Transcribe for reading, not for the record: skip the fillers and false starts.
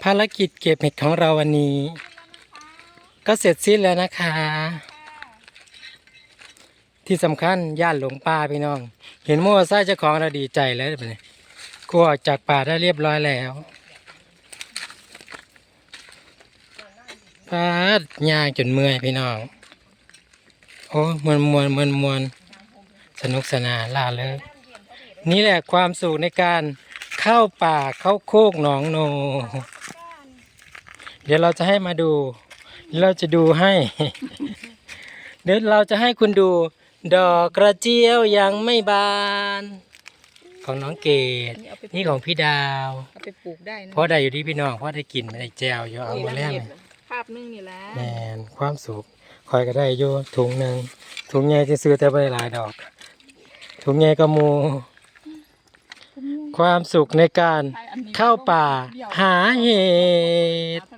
ภารกิจเก็บเห็ดของเราวันนี้ ก็เสร็จสิ้นแล้วนะคะ ที่สำคัญย่านหลงป่าพี่น้อง เห็นมอเตอร์ไซค์เจ้าของเราดีใจแล้วแบบนี้กูออกจากป่าได้เรียบร้อยแล้วปาดย่างจนเมื่อยพี่น้อง โอ้มวนสนุกสนานล่าเลยนี่แหละความสุขในการเข้าป่าเข้าโคกหนองโน เดี๋ยวเราจะให้มาดู เราจะดูให้ เดี๋ยวเราจะให้คุณดู ดอกกระเจียวยังไม่บาน ของน้องเกดนี่ของพี่ดาว เอาไปปลูกได้นะ เพราะได้อยู่ที่พี่น้องเพราะได้กินได้แจวอยู่เอามาแล้ว ภาพนึงนี่แหละ แมนความสุขคอยก็ได้อยู่ถุงหนึ่งถุงใหญ่จะซื้อแต่ไม่หลายดอก ถุงใหญ่ก็มูความสุขในการเข้าป่าหาเห็ด หา